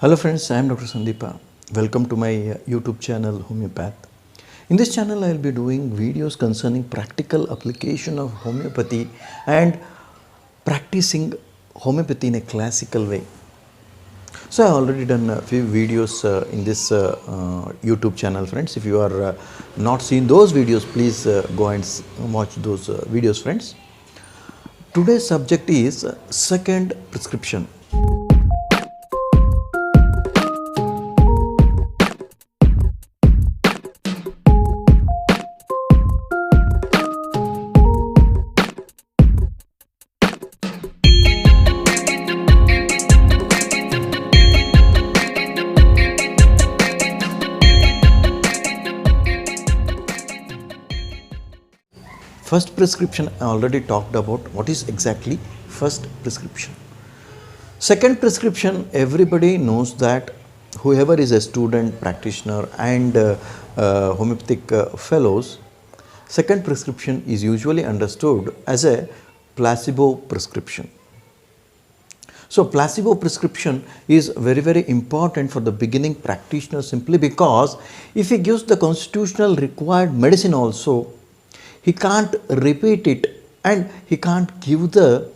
Hello friends, I am Dr. Sandipaa. Welcome to my YouTube channel Homeopath. In this channel I will be doing videos concerning practical application of homeopathy and practicing homeopathy in a classical way. So I have already done a few videos in this YouTube channel, friends. If you are not seen those videos, please go and watch those videos, friends. Today's subject is second prescription. First prescription, I already talked about what is exactly first prescription. Second prescription, everybody knows that whoever is a student, practitioner and homeopathic fellows, second prescription is usually understood as a placebo prescription. So placebo prescription is very important for the beginning practitioner, simply because if he gives the constitutional required medicine also, he can't repeat it and he can't give the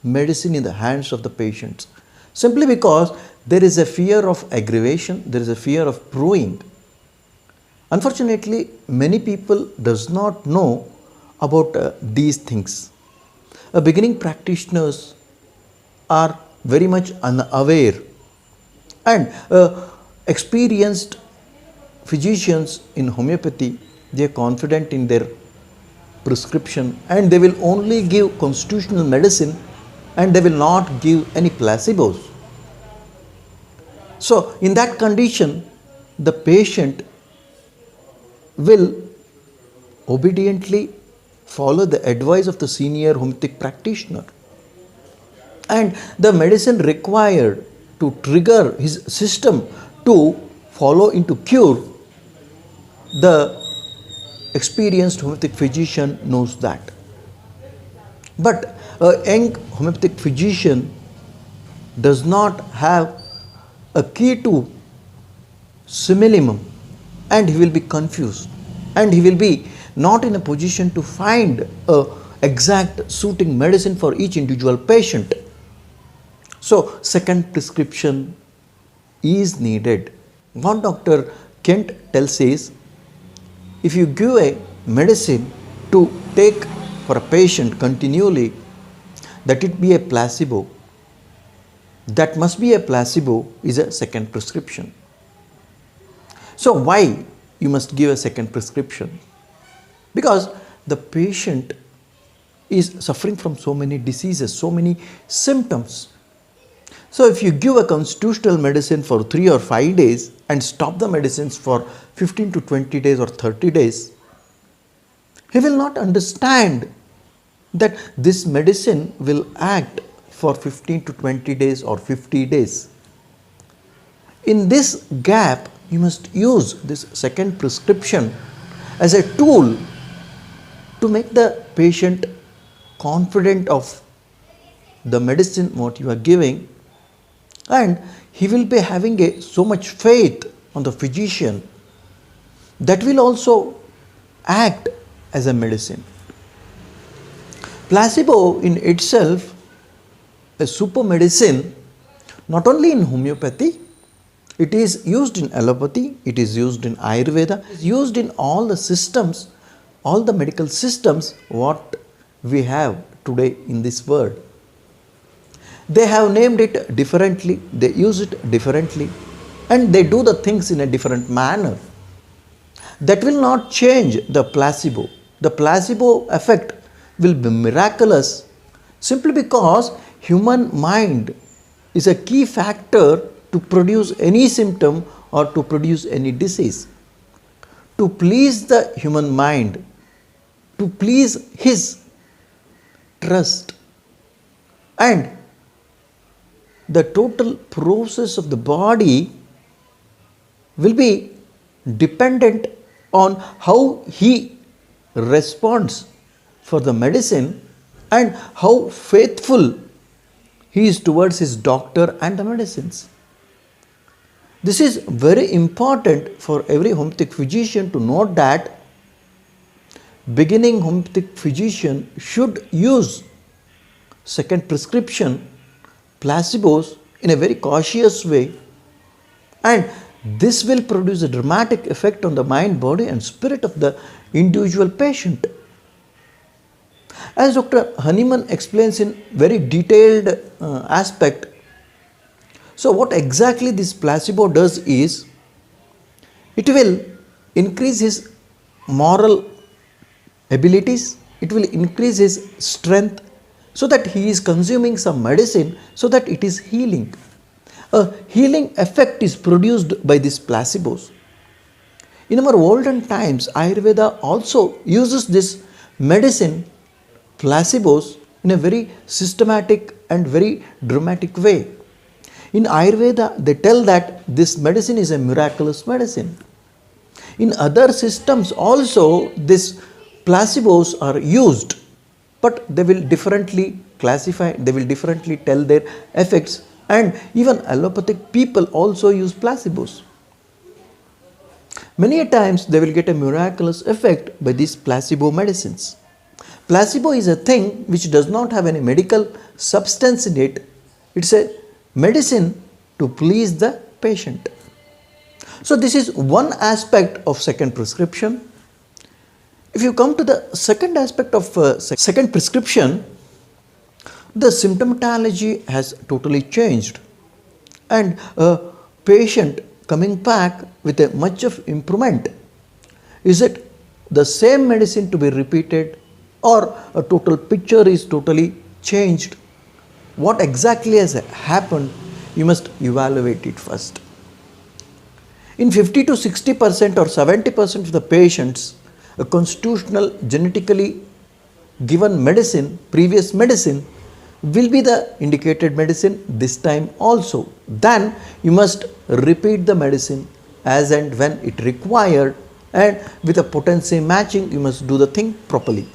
medicine in the hands of the patients, simply because there is a fear of aggravation, there is a fear of proving. Unfortunately, many people does not know about these things. Beginning practitioners are very much unaware, and experienced physicians in homeopathy, they are confident in their prescription and they will only give constitutional medicine and they will not give any placebos. So in that condition, the patient will obediently follow the advice of the senior homeopathic practitioner, and the medicine required to trigger his system to follow into cure, the experienced homeopathic physician knows that. But a young homeopathic physician does not have a key to simillimum, and he will be confused and he will be not in a position to find a exact suiting medicine for each individual patient. So second prescription is needed. What Dr. Kent tells is, if you give a medicine to take for a patient continually, that it be a placebo, that must be a placebo is a second prescription. So why you must give a second prescription? Because the patient is suffering from so many diseases, so many symptoms. So if you give a constitutional medicine for 3 or 5 days and stop the medicines for 15 to 20 days or 30 days, he will not understand that this medicine will act for 15 to 20 days or 50 days. In this gap, you must use this second prescription as a tool to make the patient confident of the medicine what you are giving, and he will be having so much faith on the physician that will also act as a medicine. Placebo in itself, a super medicine, not only in homeopathy, it is used in allopathy, it is used in Ayurveda, it is used in all the systems, all the medical systems what we have today in this world. They have named it differently, they use it differently, and they do the things in a different manner. That will not change the placebo. The placebo effect will be miraculous simply because human mind is a key factor to produce any symptom or to produce any disease. To please the human mind, to please his trust, and the total process of the body will be dependent on how he responds for the medicine and how faithful he is towards his doctor and the medicines. This is very important for every homeopathic physician to note that beginning homeopathic physician should use second prescription placebos in a very cautious way, and this will produce a dramatic effect on the mind, body and spirit of the individual patient. As Dr. Honeyman explains in very detailed aspect, so what exactly this placebo does is, it will increase his moral abilities, it will increase his strength, so that he is consuming some medicine so that it is healing. A healing effect is produced by these placebos. In our olden times, Ayurveda also uses this medicine, placebos, in a very systematic and very dramatic way. In Ayurveda, they tell that this medicine is a miraculous medicine. In other systems also, these placebos are used, but they will differently classify, they will differently tell their effects, and even allopathic people also use placebos. Many a times they will get a miraculous effect by these placebo medicines. Placebo is a thing which does not have any medical substance in it. It's a medicine to please the patient. So this is one aspect of second prescription. If you come to the second aspect of second prescription, the symptomatology has totally changed, and a patient coming back with a much of improvement. Is it the same medicine to be repeated, or a total picture is totally changed? What exactly has happened? You must evaluate it first. In 50 to 60% or 70% of the patients, a constitutional genetically given medicine, previous medicine, will be the indicated medicine this time also. Then you must repeat the medicine as and when it required, and with a potency matching, you must do the thing properly.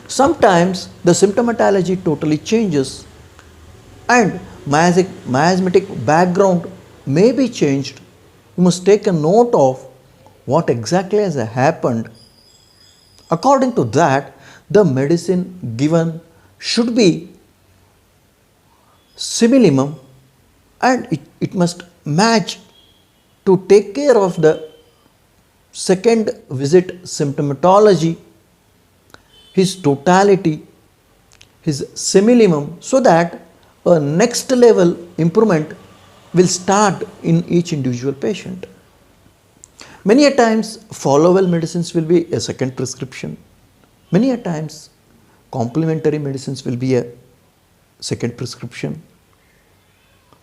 Sometimes the symptomatology totally changes and miasmatic background may be changed. You must take a note of what exactly has happened. According to that, the medicine given should be similimum, and it must match to take care of the second visit symptomatology, his totality, his similimum, so that a next level improvement will start in each individual patient. Many a times follow-well medicines will be a second prescription. Many a times complementary medicines will be a second prescription.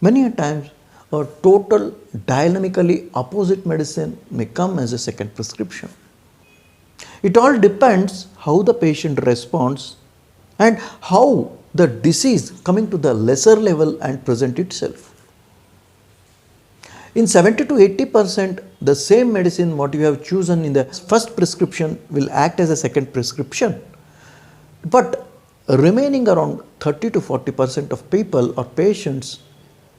Many a times a total dynamically opposite medicine may come as a second prescription. It all depends how the patient responds and how the disease coming to the lesser level and present itself. In 70 to 80%, the same medicine what you have chosen in the first prescription will act as a second prescription. But remaining around 30 to 40% of people or patients,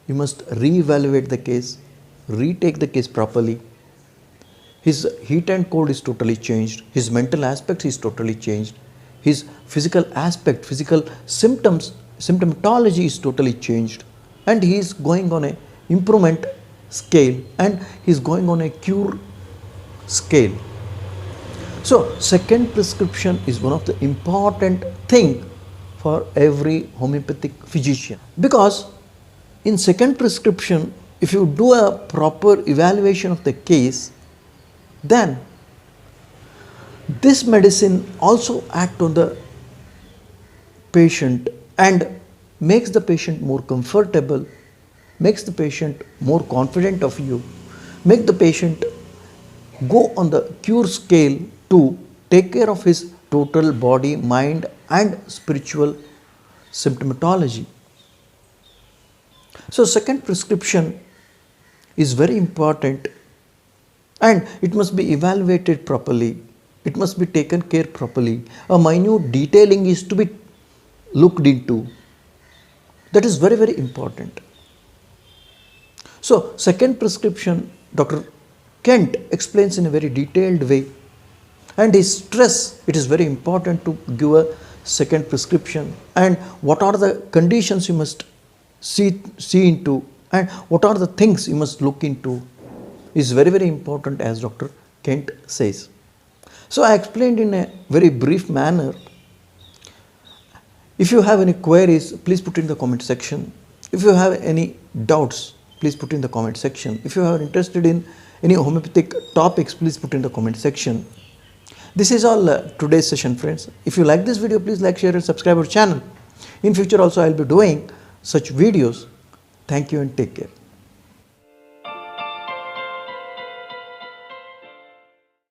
you must re-evaluate the case, retake the case properly. His heat and cold is totally changed. His mental aspect is totally changed. His physical aspect, physical symptoms, symptomatology is totally changed. And he is going on a improvement scale, and he is going on a cure scale. So second prescription is one of the important thing for every homeopathic physician, because in second prescription, if you do a proper evaluation of the case, then this medicine also acts on the patient and makes the patient more comfortable, makes the patient more confident of you, make the patient go on the cure scale to take care of his total body, mind and spiritual symptomatology. So second prescription is very important, and it must be evaluated properly. It must be taken care properly. A minute detailing is to be looked into. That is very, very important. So, second prescription, Dr. Kent explains in a very detailed way, and he stress it is very important to give a second prescription, and what are the conditions you must see into, and what are the things you must look into is very important, as Dr. Kent says. So, I explained in a very brief manner. If you have any queries, please put in the comment section. If you have any doubts, please put in the comment section. If you are interested in any homeopathic topics, please put in the comment section. This is all today's session, friends. If you like this video, please like, share and subscribe our channel. In future also I will be doing such videos. Thank you and take care.